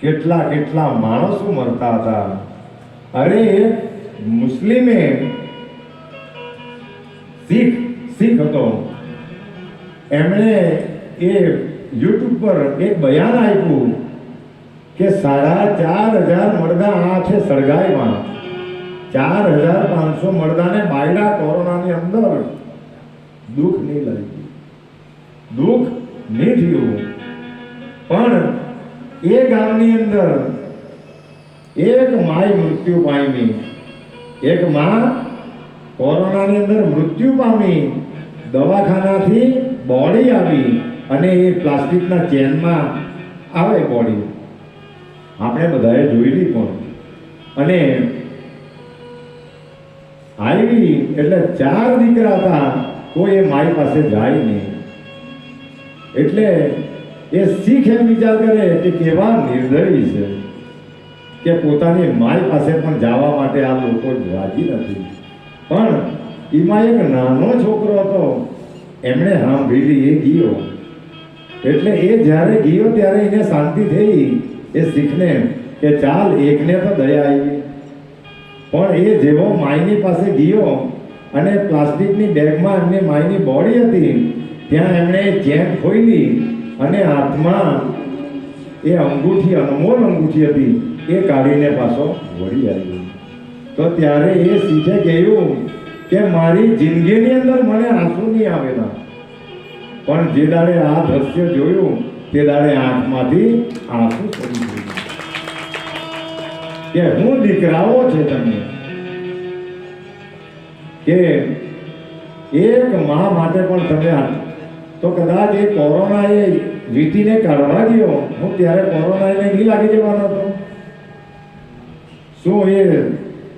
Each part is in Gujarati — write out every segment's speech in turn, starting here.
કેટલા કેટલા માણસો મરતા હતા. અરે મુસ્લિમે શીખ હતો, એમણે એ યુટ્યુબ પર એક બયાન આપ્યું કે 4,500 મરદા આ છે સળગાઈમાં, 4,500 મરદાને બાયડા કોરોનાની અંદર. દુઃખ નહીં લાગ્યું, દુઃખ નહીં થયું. પણ એ ગામની અંદર એક માય મૃત્યુ પામી, એક માં કોરોનાની અંદર મૃત્યુ પામી. દવાખાનાથી બોડી આવી અને એ પ્લાસ્ટિકના ચેનમાં આવે બોડી, આપણે બધાએ જોયેલી પણ. અને આવી એટલે 4 દીકરા હતા, કોઈ એ માઈ પાસે જાય નહીં. એટલે એ શીખ એમ વિચાર કરે કે કેવા નિર્દયી છે કે પોતાની માઈ પાસે પણ જવા માટે આ લોકો રાજી નથી. પણ એમાં એક નાનો છોકરો હતો, એમણે સાંભળી, એ ગયો. એટલે એ જ્યારે ગયો ત્યારે એને શાંતિ થઈ, એ શીખને કે ચાલ એકને તો દયા આવી. પણ એ જેવો માયની પાસે ગયો અને પ્લાસ્ટિકની બેગમાં એમની માયની બોડી હતી, ત્યાં એમણે ચેન ખોલી અને હાથમાં એ અંગૂઠી, અનમોલ અંગૂઠી હતી, એ કાઢીને પાછો વળી આવ્યો. તો ત્યારે એ શીખે કહ્યું કે મારી જિંદગીની અંદર મને આંસુ નહીં આવેલા, પણ જે દાડે આ દ્રશ્ય જોયું તે દાડે આંખમાંથી આંસુ પડી ગયું કે હું દીકરાઓ છે તમને, કે એક મા માટે પણ તમે. તો કદાચ એ કોરોના એ વીટીને કાઢવા ગયો હું ત્યારે કોરોના એને નહીં લાગી જવાનો હતો. શું એ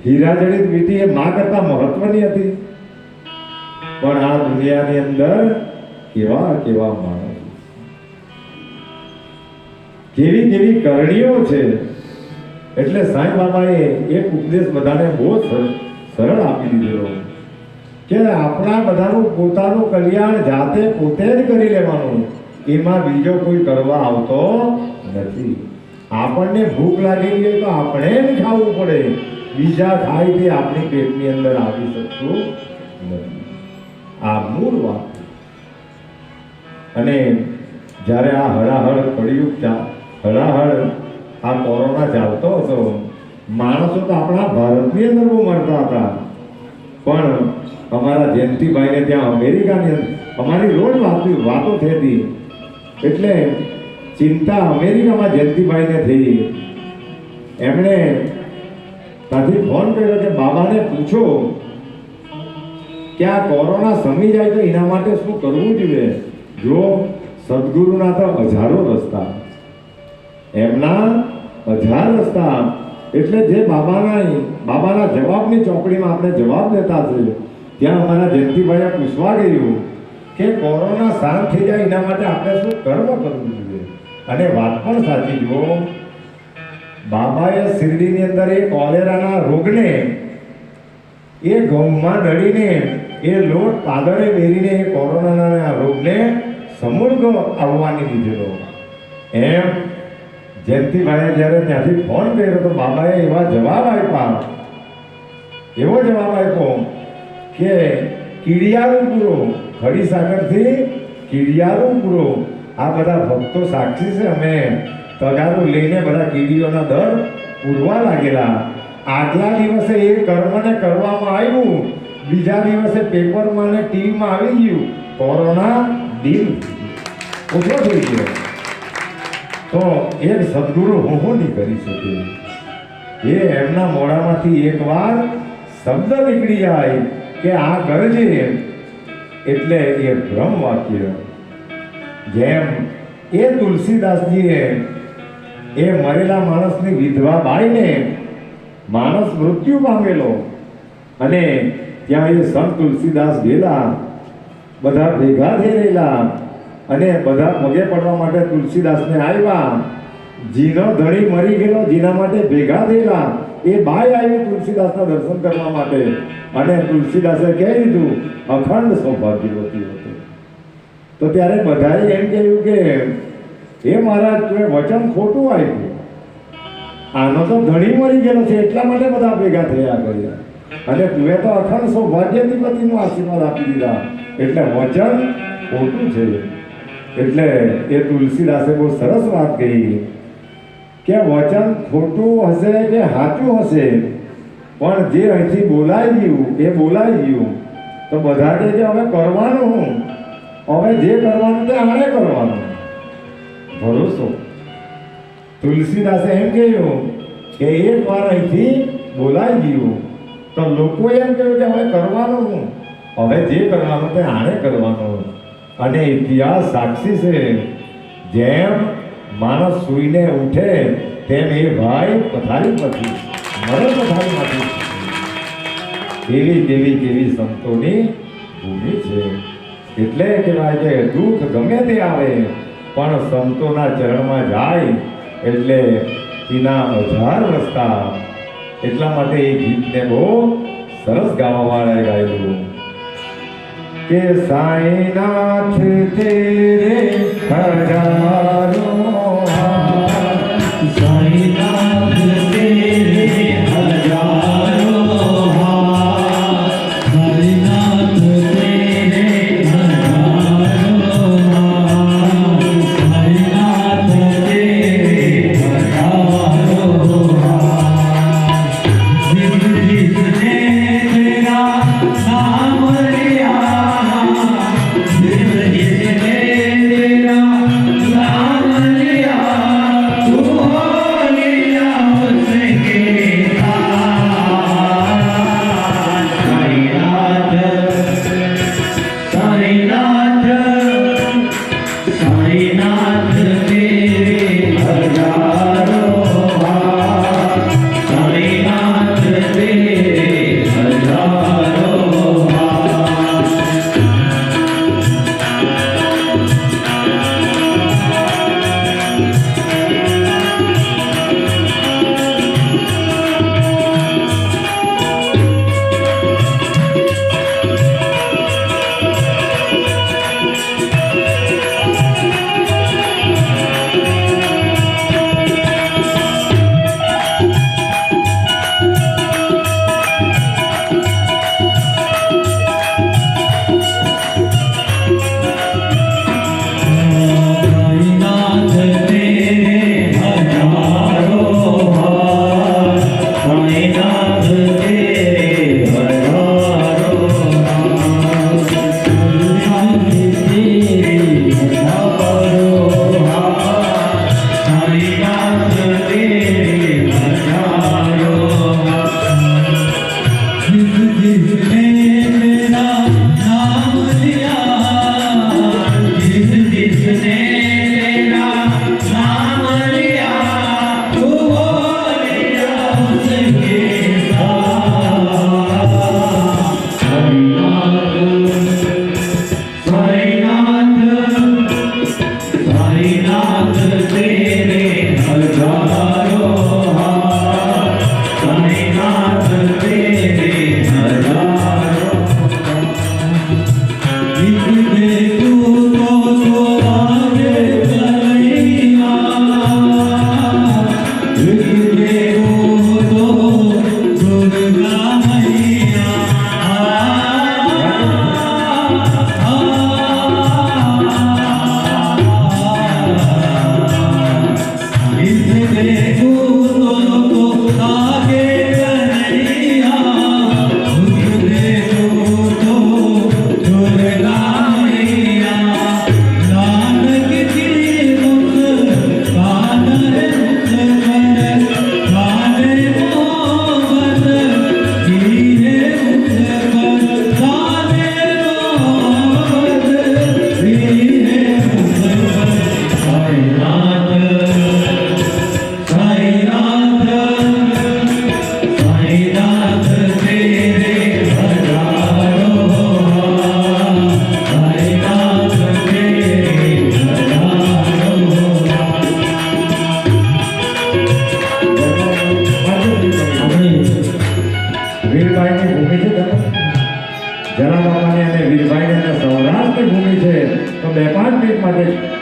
હીરાજડિત વીટી એ મા કરતા મહત્વની હતી? પણ આ દુનિયાની અંદર કેવા કેવા માણસ, કેવી કેવી કરણીઓ છે. એટલે સાંઈ બાબાએ એક ઉપદેશ બધાને બહુ સરળ આપી દીધેલો કે આપણા બધાનું પોતાનું કલ્યાણ જાતે પોતે જ કરી લેવાનું, એમાં બીજો કોઈ કરવા આવતો નથી. આપણને ભૂખ લાગેલી હોય તો આપણે જ ખાવું પડે, બીજા ખાય તે આપણી પેટની અંદર આવી શકતું નથી. આ મૂળ વાત. અને જ્યારે આ હળાહળ કળિયુગ હળાહળ આ કોરોના ચાલતો હતો, માણસો તો આપણા ભારતની અંદર બહુ મરતા હતા. પણ અમારા જયંતિભાઈને ત્યાં અમેરિકાની અંદર અમારી રોજ વાતો થતી, એટલે ચિંતા અમેરિકામાં જયંતિભાઈને થઈ. એમણે ત્યાંથી ફોન કર્યો કે બાબાને પૂછો કે આ કોરોના સમી જાય તો એના માટે શું કરવું જોઈએ. જો સદગુરુના તો હજારો રસ્તા, એમના 1000 રસ્તા. એટલે જે બાબાના જવાબની ચોપડીમાં આપણે જવાબ દેતા છે, ત્યાં અમારા જયંતિભાઈએ પૂછવા ગયું કે કોરોના શાંત થઈ જાય એના માટે આપણે શું કર્મ કરવું જોઈએ. અને વાત પણ સાચી. જો બાબાએ શિરડીની અંદર એ કોલેરાના રોગને એ ઘઉંમાં દળીને એ લોટ પાદળે વેરીને એ કોરોનાના રોગને સમૂળ આવવાની દીધેલો. એમ જયંતિભાઈએ જ્યારે ત્યાંથી ફોન કર્યો તો બાબાએ એવો જવાબ આપ્યો કે કીડિયારું પૂરો, ખડીસાગરથી કીડિયારું પૂરો. આ બધા ભક્તો સાક્ષી છે, અમે તગારું લઈને બધા કીડીઓના દર પૂરવા લાગેલા. આગલા દિવસે એ કર્મને કરવામાં આવ્યું, બીજા દિવસે પેપરમાં ને ટીવીમાં આવી ગયું, કોરોના દિન ઓછો થઈ ગયો. તો એક સદગુરુ હું નહીં કરી શકે. એ એમના મોઢામાંથી એકવાર શબ્દ નીકળી જાય કે આ કરજે, એટલે એ બ્રહ્મ વાક્ય. જેમ એ તુલસીદાસજીએ એ મરેલા માણસની વિધવા બાઈને માણસ મૃત્યુ પામેલો, અને ત્યાં એ સંત તુલસીદાસ ગયેલા, બધા ભેગા થઈ રહેલા અને બધા પગે પડવા માટે તુલસીદાસને આવ્યા. જીનો ધણી મરી ગયેલો, જીના માટે ભેગા થયેલા. એ બાઈ આવી તુલસીદાસના દર્શન કરવા માટે, અને તુલસીદાસે કહી દીધું અખંડ સૌભાગ્યવતી હતો. તો ત્યારે બધાએ એમ કહ્યું કે એ મહારાજ તું વચન ખોટું આપ્યું, આનો તો ધણી મરી ગયેલો છે એટલા માટે બધા ભેગા થયા કર્યા અને તું તો અખંડ સૌભાગ્યાધિપતિનો આશીર્વાદ આપી દીધા એટલે વચન ખોટું છે એટલે એ તુલસીદાસે બહુ સરસ વાત કહી કે વચન ખોટું હશે કે સાચું હશે પણ જે અહીંથી બોલાઈ ગયું એ બોલાઈ ગયું તો બધા કે હવે કરવાનું હું હવે જે કરવાનું તે આણે કરવાનું ભરોસો તુલસીદાસે એમ કહ્યું કે એક વાર અહીંથી બોલાઈ ગયું તો લોકો એમ કહ્યું કે હવે કરવાનું હું હવે જે કરવાનું તે આણે કરવાનું અને ઇતિહાસ સાક્ષી છે જેમ માણસ સૂઈને ઉઠે તેમ એ ભાઈ પથારી પરથી મરે પથારીમાંથી કેવી કેવી કેવી સંતોની ભૂમિ છે એટલે કહેવાય કે દુઃખ ગમે તે આવે પણ સંતોના ચરણમાં જાય એટલે તેના 1000 રસ્તા એટલા માટે એ ગીતને બહુ સરસ ગાવાવાળાએ ગાયેલું કે સાઈનાથ તેરે હજારો સાઈનાથ તેરે હજારો સાઈનાથ તેરે હજારો સાઈનાથ તેરે હજારો जिसने तेरा नाम लिया जिसने तेरा नाम लिया तू हो लिया उसके साईनाथ साईनाथ साईनाथ तेरे हजारों साईनाथ तेरे हजारों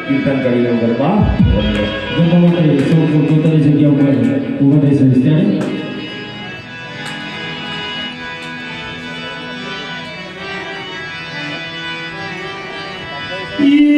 કીર્તન કરી લો ગરબા જમવા માટે સૌ પોતાની જગ્યા ઉપર ઊભા થઈ સર્વિસ ત્યારે ઈ